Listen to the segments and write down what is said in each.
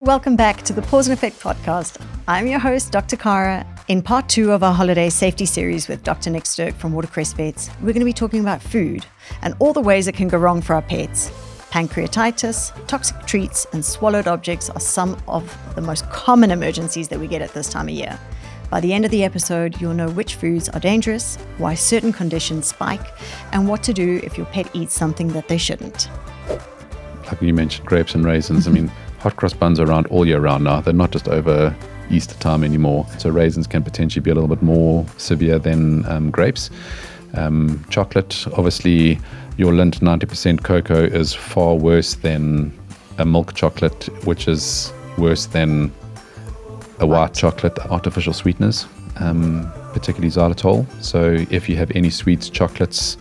Welcome back to the Pause and Effect podcast. I'm your host, Dr. Cara. In part 2 of our holiday safety series with Dr. Nic Stirk from Watercrest Vets, we're going to be talking about food and all the ways it can go wrong for our pets. Pancreatitis, toxic treats, and swallowed objects are some of the most common emergencies that we get at this time of year. By the end of the episode, you'll know which foods are dangerous, why certain conditions spike, and what to do if your pet eats something that they shouldn't. Like you mentioned, grapes and raisins. I mean, hot cross buns are around all year round now. They're not just over Easter time anymore. So raisins can potentially be a little bit more severe than grapes. Chocolate, obviously, your Lindt 90% cocoa is far worse than a milk chocolate, which is worse than a white chocolate, artificial sweeteners, particularly xylitol. So if you have any sweets, chocolates,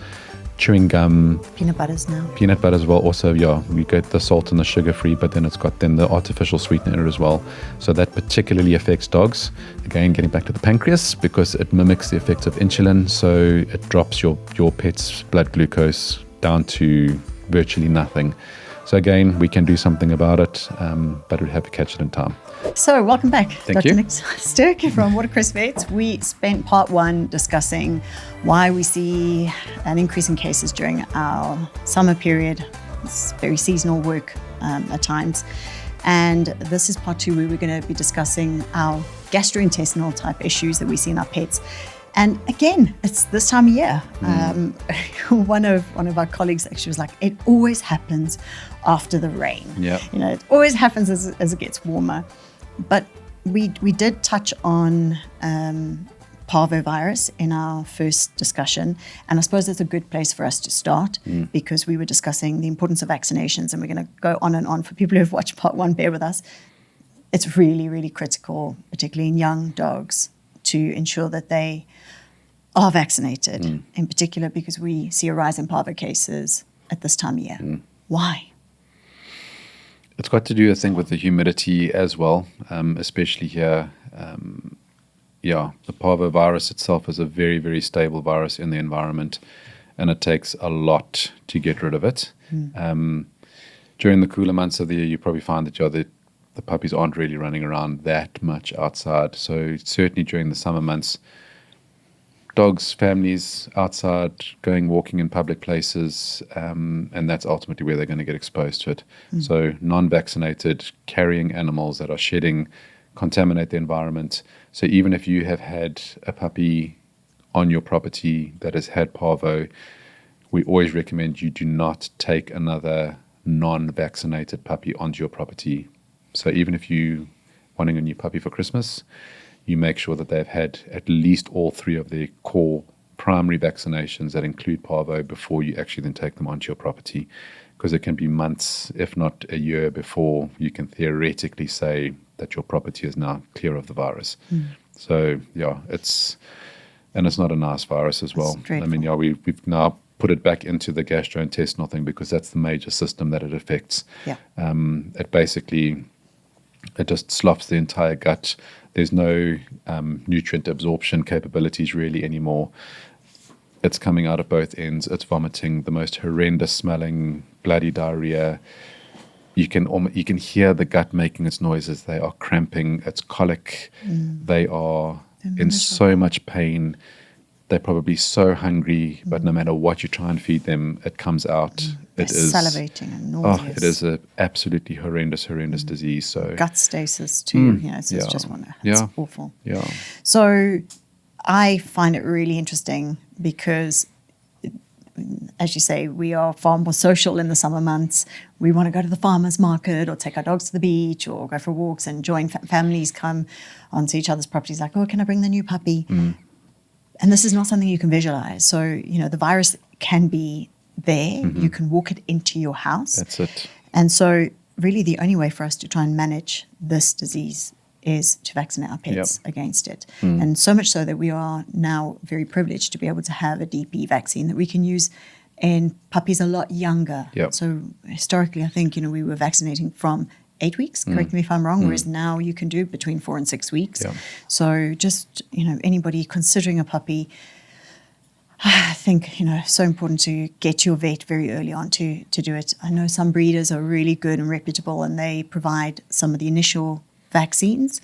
chewing gum, Peanut butters now. peanut butter as well. Also, we get the salt and the sugar free, but then it's got the artificial sweetener in it as well. So that particularly affects dogs. Again, getting back to the pancreas, because it mimics the effects of insulin. So it drops your pet's blood glucose down to virtually nothing. So again, we can do something about it, but we have to catch it in time. So welcome back, Thank Dr. you. Nic Stirk from Watercrest Vets. We spent part 1 discussing why we see an increase in cases during our summer period. It's very seasonal work at times. And this is part 2 where we're going to be discussing our gastrointestinal type issues that we see in our pets. And again, it's this time of year. One of our colleagues actually was like, it always happens after the rain. Yeah. It always happens as it gets warmer. But we did touch on Parvovirus in our first discussion. And I suppose that's a good place for us to start because we were discussing the importance of vaccinations, and we're going to go on and on. For people who have watched part 1, bear with us. It's really, really critical, particularly in young dogs, to ensure that they are vaccinated, in particular because we see a rise in parvo cases at this time of year. Why? It's got to do, I think, with the humidity as well, especially here. The parvovirus itself is a very, very stable virus in the environment, and it takes a lot to get rid of it. During the cooler months of the year, you probably find that the puppies aren't really running around that much outside. So certainly during the summer months, dogs, families outside, walking in public places, and that's ultimately where they're going to get exposed to it. So non-vaccinated carrying animals that are shedding contaminate the environment. So even if you have had a puppy on your property that has had parvo, we always recommend you do not take another non-vaccinated puppy onto your property. So even if you're wanting a new puppy for Christmas, you make sure that they've had at least all 3 of their core primary vaccinations that include parvo before you actually then take them onto your property, because it can be months, if not a year, before you can theoretically say that your property is now clear of the virus. So it's not a nice virus as well. I mean, we've now put it back into the gastrointestinal thing because that's the major system that it affects. It just sloughs the entire gut. There's no nutrient absorption capabilities really anymore. It's coming out of both ends. It's vomiting, the most horrendous smelling, bloody diarrhea. You can hear the gut making its noises. They are cramping. It's colic. They are in so much pain. They're probably so hungry, but no matter what you try and feed them, it comes out. They're salivating and nauseous. It is an absolutely horrendous disease. So gut stasis too. It's just it's awful. Yeah. So I find it really interesting because, as you say, we are far more social in the summer months. We want to go to the farmer's market or take our dogs to the beach or go for walks, and join families come onto each other's properties like, oh, can I bring the new puppy? And this is not something you can visualize. So, the virus can be there. You can walk it into your house. That's it. And so really the only way for us to try and manage this disease is to vaccinate our pets against it. And so much so that we are now very privileged to be able to have a DP vaccine that we can use in puppies a lot younger. So historically, I think, we were vaccinating from 8 weeks, correct me if I'm wrong, whereas now you can do between 4 and 6 weeks. So just, anybody considering a puppy, I think, so important to get your vet very early on to do it. I know some breeders are really good and reputable and they provide some of the initial vaccines,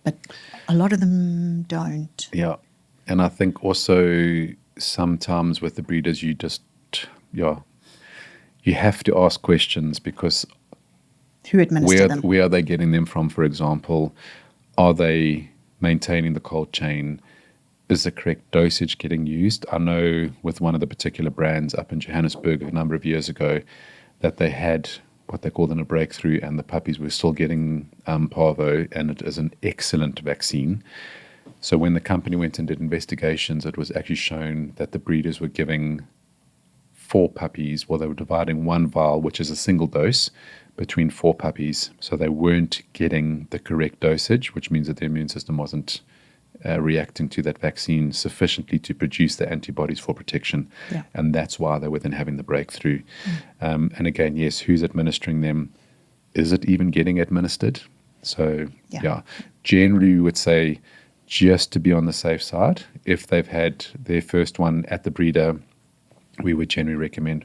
but a lot of them don't. Yeah. And I think also sometimes with the breeders, you have to ask questions because who administered them? Where are they getting them from, for example? Are they maintaining the cold chain? Is the correct dosage getting used? I know with one of the particular brands up in Johannesburg a number of years ago that they had what they called a breakthrough and the puppies were still getting parvo, and it is an excellent vaccine. So when the company went and did investigations, it was actually shown that the breeders were giving 4 puppies, they were dividing 1 vial, which is a single dose, between 4 puppies. So they weren't getting the correct dosage, which means that the immune system wasn't reacting to that vaccine sufficiently to produce the antibodies for protection. Yeah. And that's why they were then having the breakthrough. And again, yes, who's administering them? Is it even getting administered? So, generally we would say just to be on the safe side, if they've had their first one at the breeder, we would generally recommend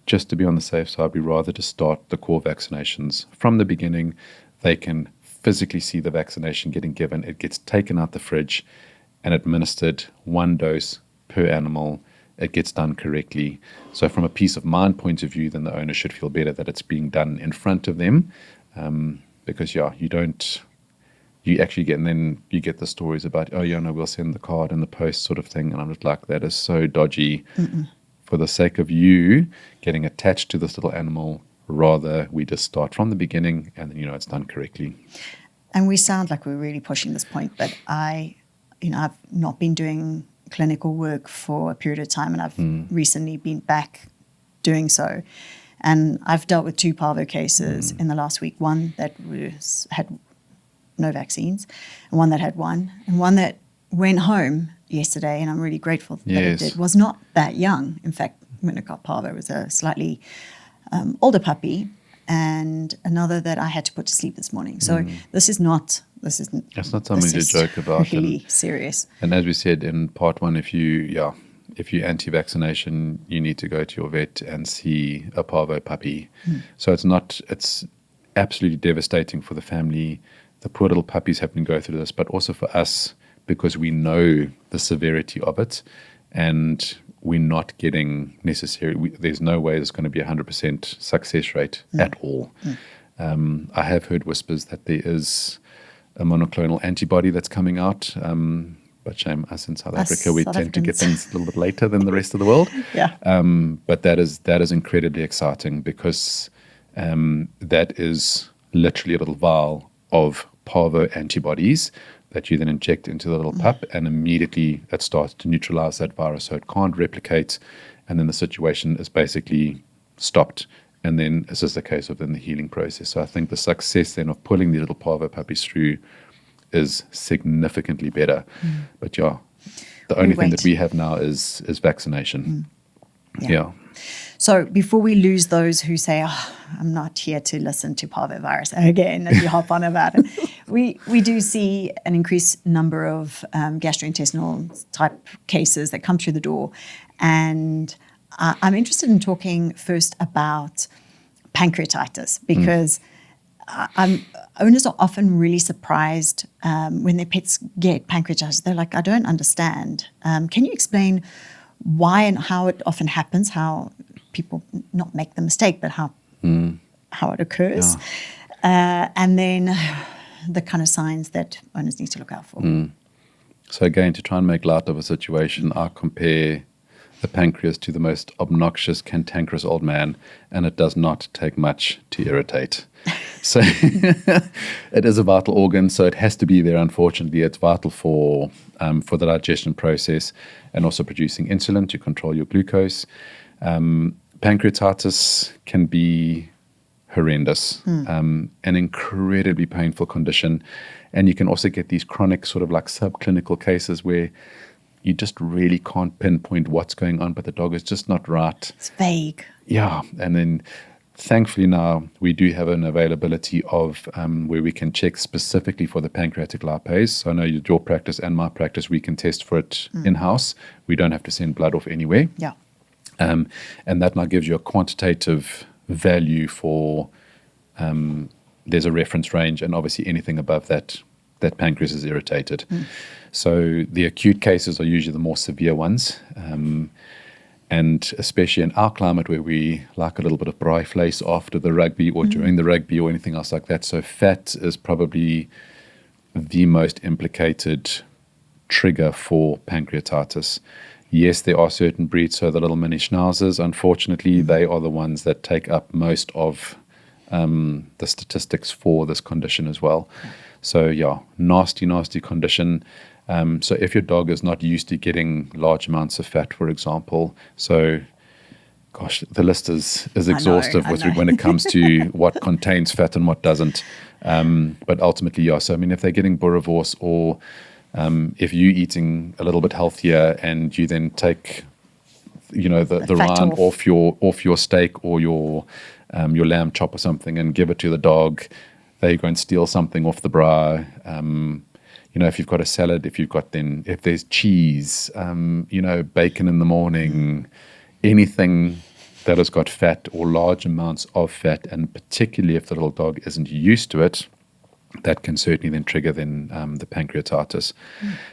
just to be on the safe side, we rather to start the core vaccinations from the beginning. They can physically see the vaccination getting given. It gets taken out the fridge and administered 1 dose per animal. It gets done correctly. So from a peace of mind point of view, then the owner should feel better that it's being done in front of them. Because you actually get, and then you get the stories about, we'll send the card in the post sort of thing. And I'm just like, that is so dodgy. For the sake of you getting attached to this little animal, rather we just start from the beginning and then it's done correctly. And we sound like we're really pushing this point, but I've not been doing clinical work for a period of time, and I've recently been back doing so. And I've dealt with 2 parvo cases in the last week, one that had no vaccines, and one that had one, and one that went home yesterday, and I'm really grateful that it did, was not that young. In fact, when it got parvo, it was a slightly older puppy, and another that I had to put to sleep this morning. So this is not something to joke about. Really serious. And as we said in part 1, if you anti-vaccination, you need to go to your vet and see a parvo puppy. So it's absolutely devastating for the family. The poor little puppies have to go through this, but also for us, because we know the severity of it, and we're not getting there's no way there's going to be 100% success rate at all. I have heard whispers that there is a monoclonal antibody that's coming out, but shame us in South Africa, we tend to get things a little bit later than the rest of the world. But that is incredibly exciting, because that is literally a little vial of parvo antibodies that you then inject into the little pup, and immediately it starts to neutralize that virus so it can't replicate, and then the situation is basically stopped. And then this is the case of then the healing process. So I think the success then of pulling the little parvo puppies through is significantly better. But the only thing that we have now is vaccination. So before we lose those who say, I'm not here to listen to Parvovirus again, as you hop on about it, we do see an increased number of gastrointestinal type cases that come through the door. And I'm interested in talking first about pancreatitis, because owners are often really surprised when their pets get pancreatitis. They're like, I don't understand. Can you explain why and how it often happens, how people not make the mistake, but how it occurs, and then the kind of signs that owners need to look out for. So again, to try and make light of a situation, I compare the pancreas to the most obnoxious, cantankerous old man, and it does not take much to irritate. So it is a vital organ, so it has to be there. Unfortunately, it's vital for the digestion process, and also producing insulin to control your glucose. Pancreatitis can be horrendous, an incredibly painful condition, and you can also get these chronic sort of like subclinical cases where you just really can't pinpoint what's going on, but the dog is just not right. It's vague. Yeah, and then thankfully now we do have an availability of where we can check specifically for the pancreatic lipase. So I know your practice and my practice, we can test for it in-house. We don't have to send blood off anywhere. Yeah. And that now gives you a quantitative value for, there's a reference range, and obviously anything above that pancreas is irritated. So the acute cases are usually the more severe ones. And especially in our climate where we like a little bit of braai vleis after the rugby or during the rugby or anything else like that. So fat is probably the most implicated trigger for pancreatitis. Yes, there are certain breeds, so the little mini schnauzers, unfortunately, they are the ones that take up most of the statistics for this condition as well. So yeah, nasty condition. So if your dog is not used to getting large amounts of fat, for example, so gosh, the list is exhaustive when it comes to what contains fat and what doesn't. But ultimately, yeah. So I mean, if they're getting boerewors, or if you're eating a little bit healthier and you then take, the rind off your steak or your lamb chop or something and give it to the dog, they go and steal something off the braai. If you've got a salad, if there's cheese, bacon in the morning, anything that has got fat or large amounts of fat, and particularly if the little dog isn't used to it, that can certainly then trigger the pancreatitis.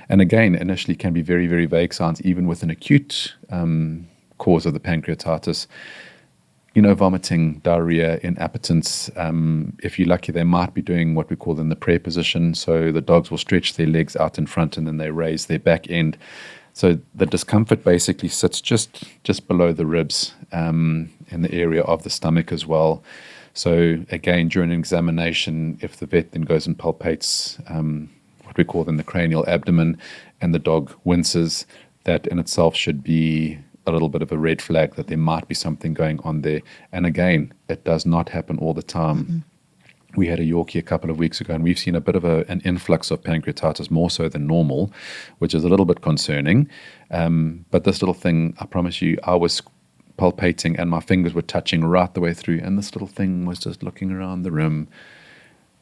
And again, initially can be very, very vague signs, even with an acute cause of the pancreatitis. Vomiting, diarrhea, inappetence. If you're lucky, they might be doing what we call in the prayer position. So the dogs will stretch their legs out in front and then they raise their back end. So the discomfort basically sits just below the ribs, in the area of the stomach as well. So again, during an examination, if the vet then goes and palpates what we call then the cranial abdomen, and the dog winces, that in itself should be a little bit of a red flag that there might be something going on there. And again, it does not happen all the time. We had a Yorkie a couple of weeks ago, and we've seen a bit of an influx of pancreatitis, more so than normal, which is a little bit concerning. But this little thing, I promise you, I was palpating and my fingers were touching right the way through, and this little thing was just looking around the room.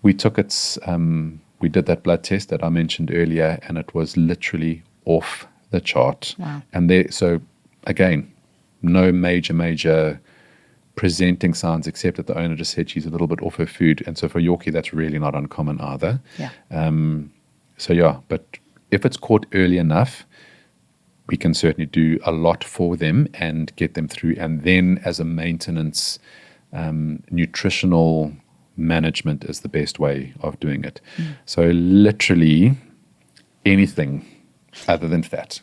We took its, we did that blood test that I mentioned earlier, and it was literally off the chart. Wow. And so again, no major presenting signs, except that the owner just said she's a little bit off her food. And so for Yorkie, that's really not uncommon either. Yeah. But if it's caught early enough, we can certainly do a lot for them and get them through. And then as a maintenance, nutritional management is the best way of doing it. So literally anything other than fat.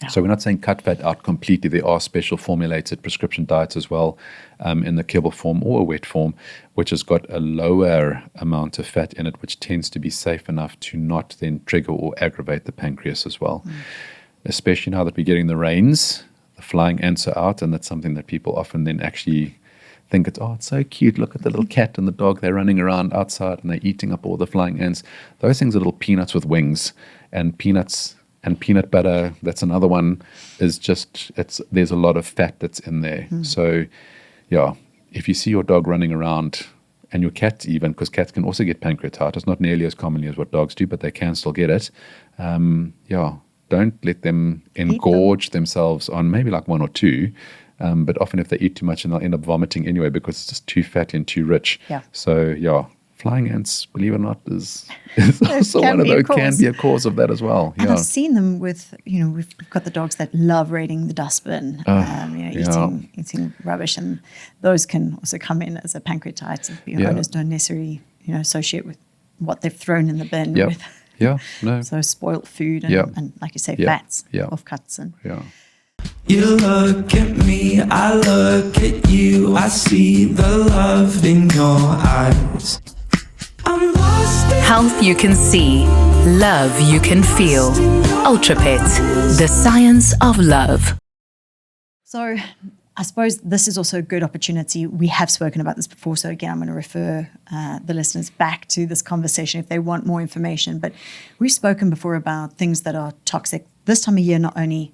Yeah. So we're not saying cut fat out completely. There are special formulated prescription diets as well, in the kibble form or a wet form, which has got a lower amount of fat in it, which tends to be safe enough to not then trigger or aggravate the pancreas as well. Especially now that we're getting the rains, the flying ants are out, and that's something that people often then actually think it's so cute. Look at the little cat and the dog. They're running around outside and they're eating up all the flying ants. Those things are little peanuts with wings, and peanuts and peanut butter, that's another one, is just, there's a lot of fat that's in there. So, yeah, if you see your dog running around, and your cat even, because cats can also get pancreatitis, not nearly as commonly as what dogs do, but they can still get it. Don't let them engorge themselves on maybe like one or two, but often if they eat too much, and they'll end up vomiting anyway because it's just too fatty and too rich. Yeah. So, yeah. Flying ants, believe it or not, is also one of those, can be a cause of that as well. And I've seen them with, we've got the dogs that love raiding the dustbin, eating rubbish, and those can also come in as a pancreatitis if owners don't necessarily, associate with what they've thrown in the bin with. Yeah, no. So spoilt food and like you say, fats, offcuts. And You look at me, I look at you, I see the love in your eyes. I'm lost in Health you can see, love you can feel. UltraPet, the science of love. So I suppose this is also a good opportunity. We have spoken about this before, so again, I'm going to refer the listeners back to this conversation if they want more information. But we've spoken before about things that are toxic. This time of year, not only,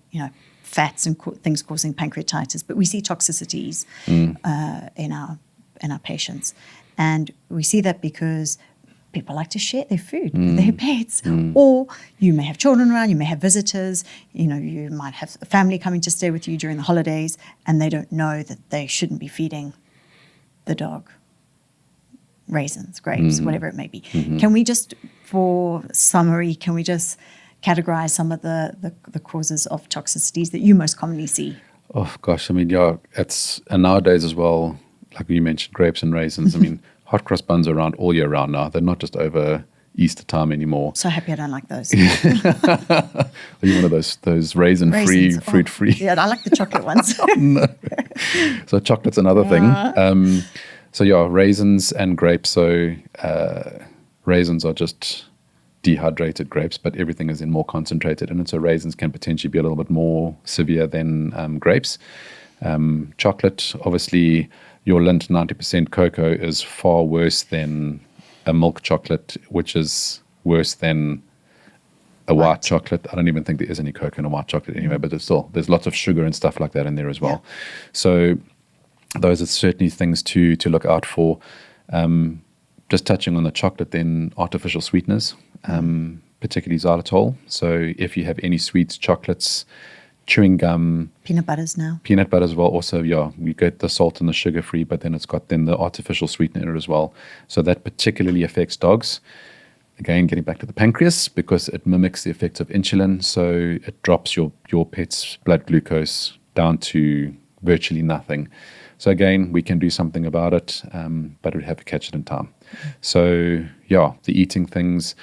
fats and things causing pancreatitis, but we see toxicities in our in our patients. And we see that because people like to share their food with their pets. Or you may have children around, you may have visitors, you might have a family coming to stay with you during the holidays, and they don't know that they shouldn't be feeding the dog raisins, grapes, whatever it may be. Can we just, for summary, categorize some of the causes of toxicities that you most commonly see? Oh gosh, I mean, yeah, and nowadays as well, like you mentioned, grapes and raisins. I mean, hot cross buns are around all year round now. They're not just over Easter time anymore. So happy I don't like those. Are you one of those raisin-free, fruit-free? Yeah, I like the chocolate ones. No. So chocolate's another thing. So yeah, raisins and grapes. So raisins are just dehydrated grapes, but everything is in more concentrated in it. So raisins can potentially be a little bit more severe than grapes. Chocolate, obviously, your Lindt 90% cocoa is far worse than a milk chocolate, which is worse than a white chocolate. I don't even think there is any cocoa in a white chocolate anyway, but there's lots of sugar and stuff like that in there as well. So those are certainly things to look out for. Just touching on the chocolate, then artificial sweeteners, particularly xylitol. So if you have any sweets, chocolates, chewing gum, peanut butters now. Peanut butter as well. Also, yeah, you get the salt and the sugar free, but then it's got the artificial sweetener in it as well. So that particularly affects dogs. Again, getting back to the pancreas, because it mimics the effects of insulin. So it drops your pet's blood glucose down to virtually nothing. So again, we can do something about it, but we have to catch it in time. So yeah, the eating things.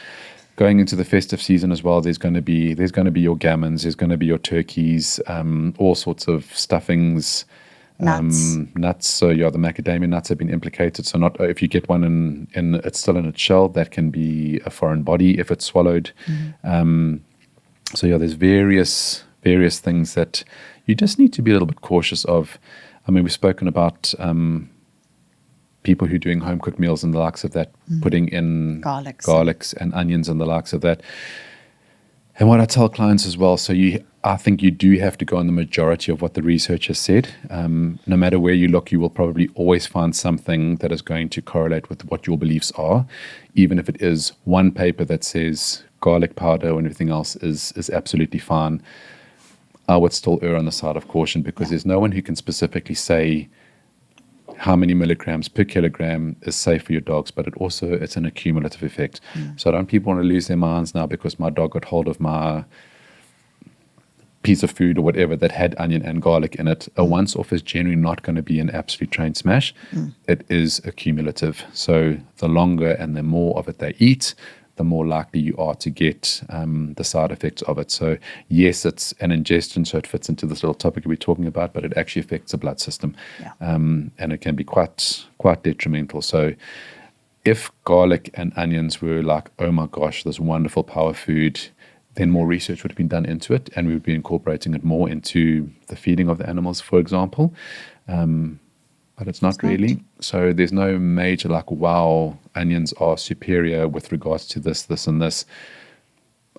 Going into the festive season as well, there's going to be your gammons, there's going to be your turkeys, all sorts of stuffings, nuts. So yeah, the macadamia nuts have been implicated. So not if you get one in it's still in its shell, that can be a foreign body if it's swallowed. So yeah, there's various things that you just need to be a little bit cautious of. I mean, we've spoken about people who are doing home cooked meals and the likes of that, putting in garlics and onions and the likes of that. And what I tell clients as well, so I think you do have to go on the majority of what the research has said. No matter where you look, you will probably always find something that is going to correlate with what your beliefs are, even if it is one paper that says garlic powder and everything else is absolutely fine. I would still err on the side of caution, because there's no one who can specifically say how many milligrams per kilogram is safe for your dogs, but it's an accumulative effect. So don't people want to lose their minds now because my dog got hold of my piece of food or whatever that had onion and garlic in it. A once-off is generally not going to be an absolute train smash. It is accumulative. So the longer and the more of it they eat, the more likely you are to get the side effects of it. So yes, it's an ingestion, so it fits into this little topic we're talking about, but it actually affects the blood system. And it can be quite detrimental. So if garlic and onions were like, oh my gosh, this wonderful power food, then more research would have been done into it, and we would be incorporating it more into the feeding of the animals, for example. But it's not really. So there's no major wow, onions are superior with regards to this, and this.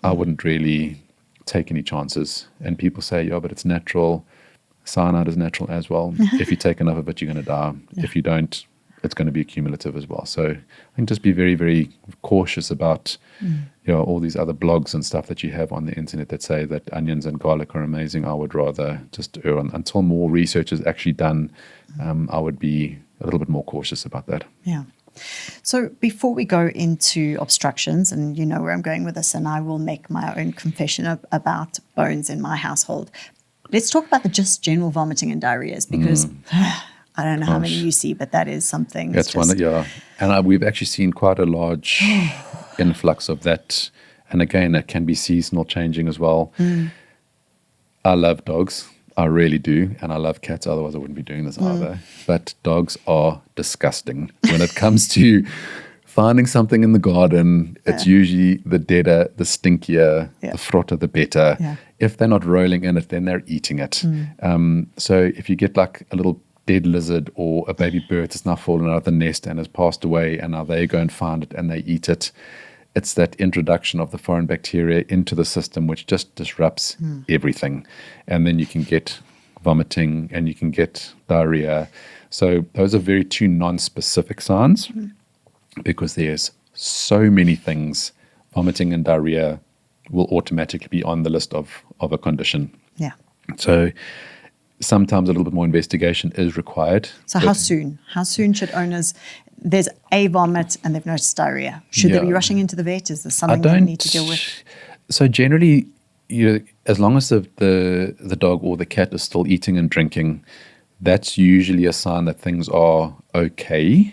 I wouldn't really take any chances. And people say, yeah, but it's natural. Cyanide is natural as well. If you take enough of it, you're going to die. If you don't, it's going to be accumulative as well. So I think just be very, very cautious about all these other blogs and stuff that you have on the internet that say that onions and garlic are amazing. I would rather just err on, until more research is actually done. I would be a little bit more cautious about that. Yeah. So before we go into obstructions, and you know where I'm going with this, and I will make my own confession about bones in my household, let's talk about the just general vomiting and diarrheas, because I don't know how many you see, but that is something. That's one, and we've actually seen quite a large influx of that. And again, it can be seasonal changing as well. I love dogs. I really do. And I love cats. Otherwise, I wouldn't be doing this either. But dogs are disgusting. When it comes to finding something in the garden, it's usually the deader, the stinkier, the frotter, the better. If they're not rolling in it, then they're eating it. So if you get like a little dead lizard or a baby bird that's now fallen out of the nest and has passed away, and now they go and find it and they eat it, it's that introduction of the foreign bacteria into the system which just disrupts everything. And then you can get vomiting, and you can get diarrhea. So those are very two non-specific signs because there's so many things. Vomiting and diarrhea will automatically be on the list of a condition. Yeah. So sometimes a little bit more investigation is required. So how soon? How soon should owners, there's a vomit and they've noticed diarrhea. Should they be rushing into the vet? Is this something they need to deal with? So generally, as long as the dog or the cat is still eating and drinking, that's usually a sign that things are okay.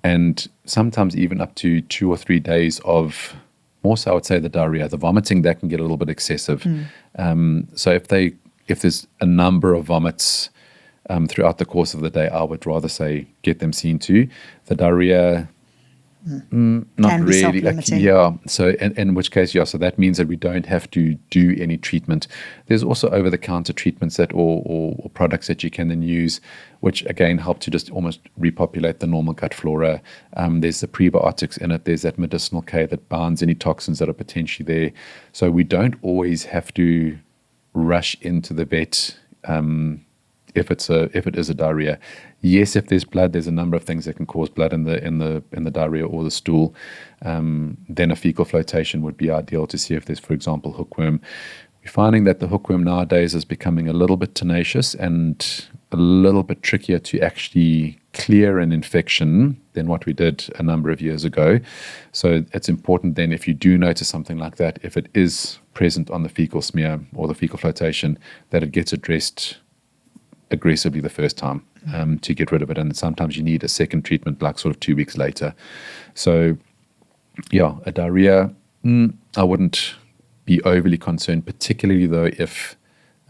And sometimes even up to 2 or 3 days of, more so I would say the diarrhea, the vomiting, that can get a little bit excessive. So if there's a number of vomits throughout the course of the day, I would rather say get them seen to. The diarrhea, not Can be really. self-limiting. So in which case, so that means that we don't have to do any treatment. There's also over-the-counter treatments that or products that you can then use, which again help to just almost repopulate the normal gut flora. There's the prebiotics in it. There's that medicinal K that binds any toxins that are potentially there. So we don't always have to rush into the vet if it is a diarrhea. Yes, if there's blood, there's a number of things that can cause blood in the diarrhea or the stool. Then a fecal flotation would be ideal to see if there's, for example, hookworm. We're finding that the hookworm nowadays is becoming a little bit tenacious and a little bit trickier to actually clear an infection than what we did a number of years ago. So it's important then, if you do notice something like that, if it is present on the fecal smear or the fecal flotation, that it gets addressed aggressively the first time to get rid of it. And sometimes you need a second treatment, like sort of 2 weeks later. So a diarrhea, I wouldn't be overly concerned, particularly though if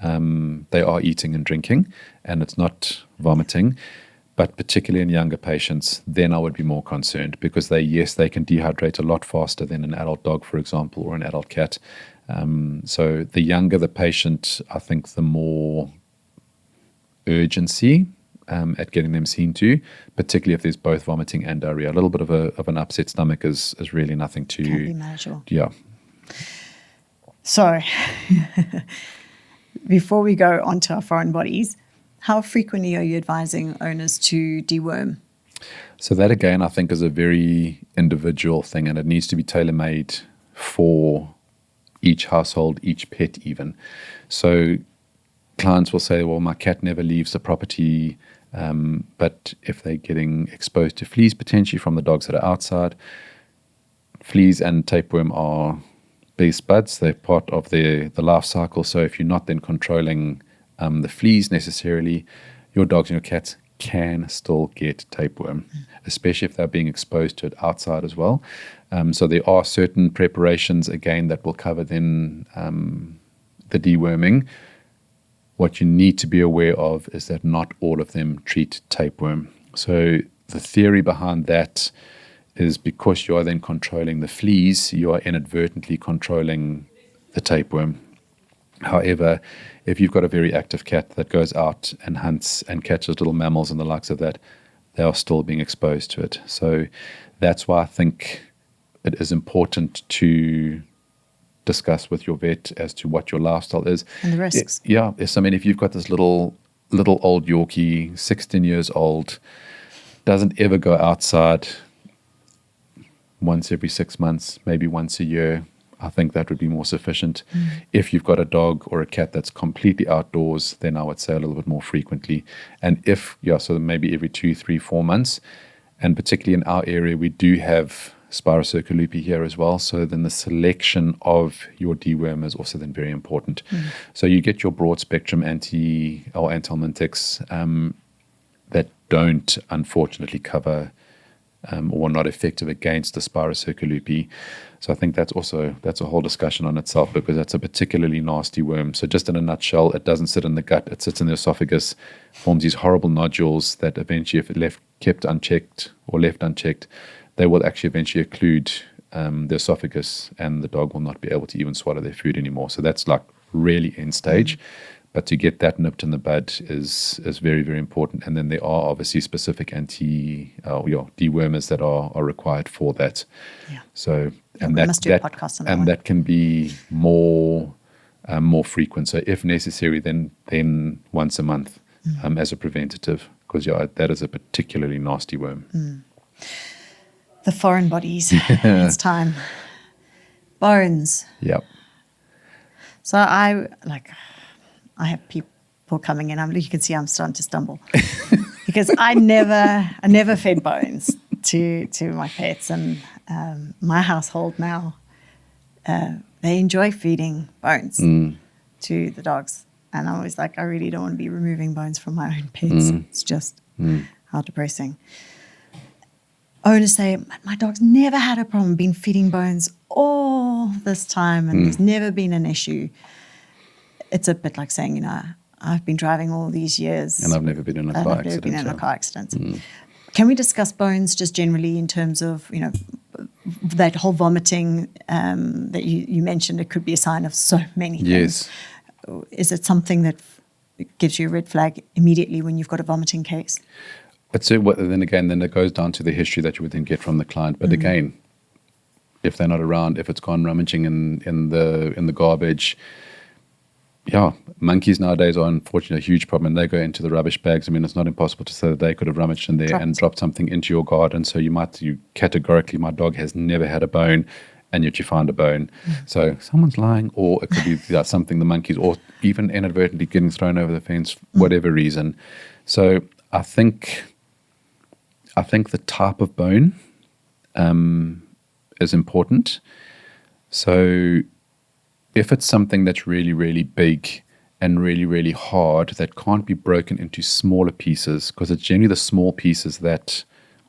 they are eating and drinking and it's not vomiting. But particularly in younger patients, then I would be more concerned because they can dehydrate a lot faster than an adult dog, for example, or an adult cat. So the younger the patient, I think the more urgency at getting them seen to, particularly if there's both vomiting and diarrhea. A little bit of an upset stomach is really nothing to... Can be manageable. Yeah. So, before we go on to our foreign bodies, how frequently are you advising owners to deworm? So that, again, I think is a very individual thing, and it needs to be tailor-made for each household, each pet even. So clients will say, well, my cat never leaves the property, but if they're getting exposed to fleas potentially from the dogs that are outside, fleas and tapeworm are base buds. They're part of the life cycle. So if you're not then controlling the fleas necessarily, your dogs and your cats can still get tapeworm, especially if they're being exposed to it outside as well. So there are certain preparations, again, that will cover then the deworming. What you need to be aware of is that not all of them treat tapeworm. So the theory behind that is because you are then controlling the fleas, you are inadvertently controlling the tapeworm. However, if you've got a very active cat that goes out and hunts and catches little mammals and the likes of that, they are still being exposed to it. So that's why I think it is important to discuss with your vet as to what your lifestyle is. And the risks. Yes, I mean, if you've got this little old Yorkie, 16 years old, doesn't ever go outside once every 6 months, maybe once a year, I think that would be more sufficient. If you've got a dog or a cat that's completely outdoors, then I would say a little bit more frequently. And if, so maybe every 2, 3, 4 months. And particularly in our area, we do have Spirocirculupi here as well. So then the selection of your deworm is also then very important. So you get your broad spectrum anthelmintics that don't unfortunately cover or not effective against the Spirocirculupi. So I think that's a whole discussion on itself because that's a particularly nasty worm. So just in a nutshell, it doesn't sit in the gut, it sits in the esophagus, forms these horrible nodules that eventually, if kept unchecked or left unchecked, they will actually eventually occlude the esophagus and the dog will not be able to even swallow their food anymore. So that's like really end stage. But to get that nipped in the bud is very, very important. And then there are obviously specific dewormers that are required for that. Yeah. So we must do a podcast on that one. That can be more more frequent. So if necessary, then once a month as a preventative, because that is a particularly nasty worm. The foreign bodies. It's time. Bones. Yep. So I have people coming in. You can see I'm starting to stumble because I never fed bones to my pets, and my household now they enjoy feeding bones to the dogs, and I'm always like, I really don't want to be removing bones from my own pets. It's just how depressing. Owners say, my dog's never had a problem, been feeding bones all this time, and there's never been an issue. It's a bit like saying, I've been driving all these years. And I've never been in a car accident. Can we discuss bones just generally in terms of, that whole vomiting that you mentioned? It could be a sign of so many things. Yes. Is it something that gives you a red flag immediately when you've got a vomiting case? But so then it goes down to the history that you would then get from the client. But again, if they're not around, if it's gone rummaging in the garbage, monkeys nowadays are unfortunately a huge problem. And they go into the rubbish bags. I mean, it's not impossible to say that they could have rummaged in there and dropped something into your garden. So you categorically, my dog has never had a bone, and yet you find a bone. So someone's lying, or it could be something the monkeys, or even inadvertently getting thrown over the fence, whatever reason. So I think the type of bone is important. So if it's something that's really, really big and really, really hard that can't be broken into smaller pieces, because it's generally the small pieces that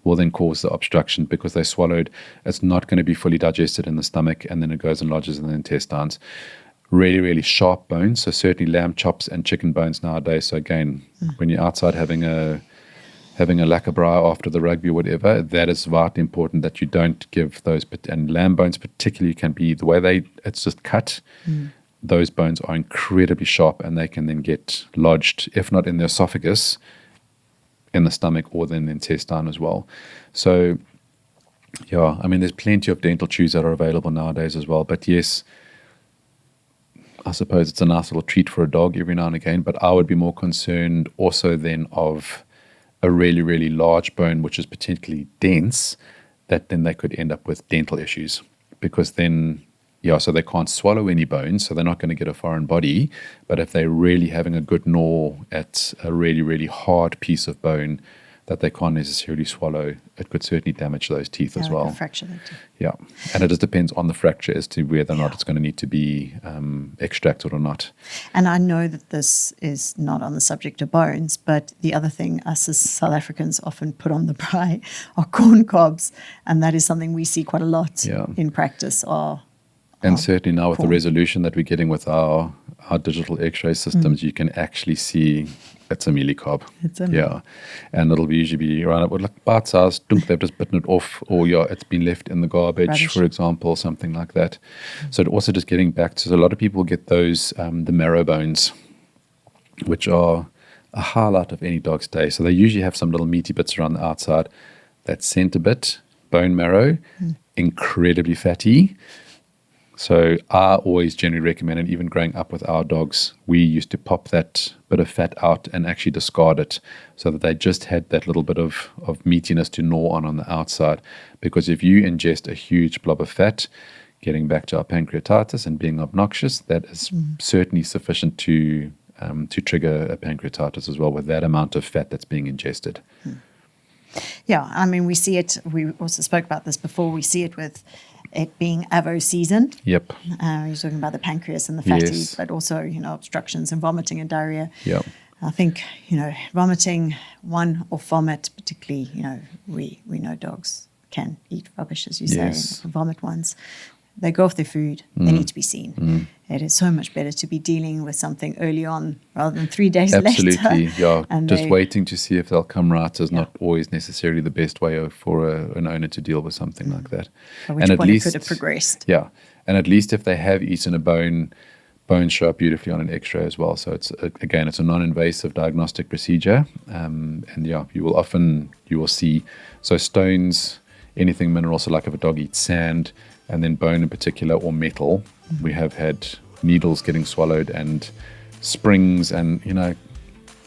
will then cause the obstruction, because they swallowed, it's not going to be fully digested in the stomach, and then it goes and lodges in the intestines. Really, really sharp bones, so certainly lamb chops and chicken bones nowadays. So again, when you're outside having a lack braai after the rugby or whatever, that is vitally important that you don't give those. And lamb bones particularly can be, the way it's just cut, those bones are incredibly sharp, and they can then get lodged, if not in the esophagus, in the stomach, or then the intestine as well. So, I mean, there's plenty of dental chews that are available nowadays as well. But yes, I suppose it's a nice little treat for a dog every now and again, but I would be more concerned also then of a really, really large bone, which is particularly dense, that then they could end up with dental issues, because then, so they can't swallow any bones, so they're not going to get a foreign body. But if they're really having a good gnaw at a really, really hard piece of bone that they can't necessarily swallow, it could certainly damage those teeth as well. Fracture their teeth. Yeah, and it just depends on the fracture as to whether or not it's going to need to be extracted or not. And I know that this is not on the subject of bones, but the other thing us as South Africans often put on the braai are corn cobs, and that is something we see quite a lot in practice. And certainly now with the resolution that we're getting with our digital x-ray systems, you can actually see it's a mealie cob. And it'll usually be around with like bite-sized, they've just bitten it off, or it's been left in the garbage, for example, something like that. So also just getting back to, so a lot of people get those, the marrow bones, which are a highlight of any dog's day. So they usually have some little meaty bits around the outside. That center bit, bone marrow, incredibly fatty. So I always generally recommend, and even growing up with our dogs, we used to pop that bit of fat out and actually discard it, so that they just had that little bit of meatiness to gnaw on the outside. Because if you ingest a huge blob of fat, getting back to our pancreatitis and being obnoxious, that is certainly sufficient to trigger a pancreatitis as well, with that amount of fat that's being ingested. Yeah, I mean, we see it, we also spoke about this before, we see it with it being avo season. Yep. You're talking about the pancreas and the fatty, but also, obstructions and vomiting and diarrhea. Yep. I think, vomiting, one-off vomit, particularly, we know dogs can eat rubbish, as you say, and vomit ones. They go off their food. They need to be seen. It is so much better to be dealing with something early on rather than 3 days later. Absolutely, And just waiting to see if they'll come right is not always necessarily the best way for an owner to deal with something like that. At which point it could have progressed. Yeah, and at least if they have eaten a bone, bones show up beautifully on an x-ray as well. So it's a non-invasive diagnostic procedure. And you will see, so stones, anything mineral, so like if a dog eats sand, and then bone in particular, or metal, we have had needles getting swallowed and springs, and I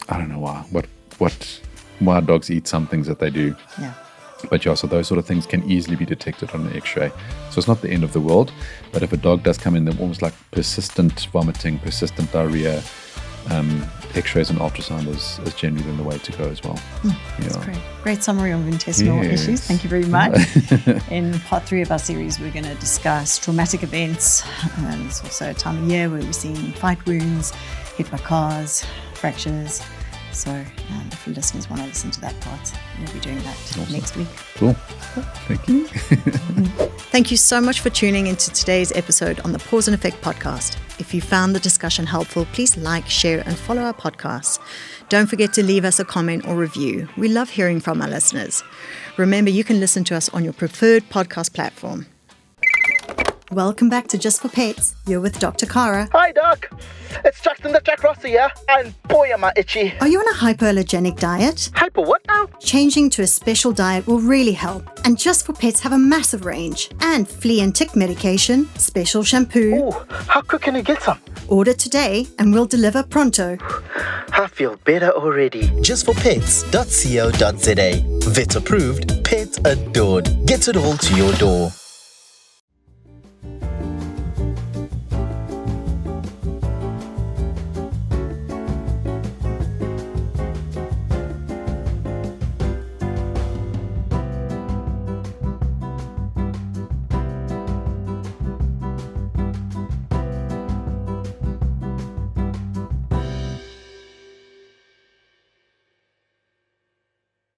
don't know why dogs eat some things that they do. Yeah. But yeah, so those sort of things can easily be detected on an x-ray. So it's not the end of the world, but if a dog does come in, they're almost like persistent vomiting, persistent diarrhea, x-rays and ultrasound is generally the way to go as well. That's great. Great summary of intestinal issues. Thank you very much. In part 3 of our series, we're going to discuss traumatic events. It's also a time of year where we're seeing fight wounds, hit by cars, fractures. So if listeners want to listen to that part, we'll be doing that next week. Cool. Thank you. Thank you so much for tuning into today's episode on the Pause and Effect podcast. If you found the discussion helpful, please like, share, and follow our podcast. Don't forget to leave us a comment or review. We love hearing from our listeners. Remember, you can listen to us on your preferred podcast platform. Welcome back to Just for Pets. You're with Dr. Cara. Hi, Doc. It's Jackson the Jack Rossi here, and boy, am I itchy. Are you on a hypoallergenic diet? Hyper what now? Changing to a special diet will really help. And Just for Pets have a massive range. And flea and tick medication, special shampoo. Ooh, how quick can you get some? Order today and we'll deliver pronto. I feel better already. Justforpets.co.za. Vet approved, pet adored. Gets it all to your door.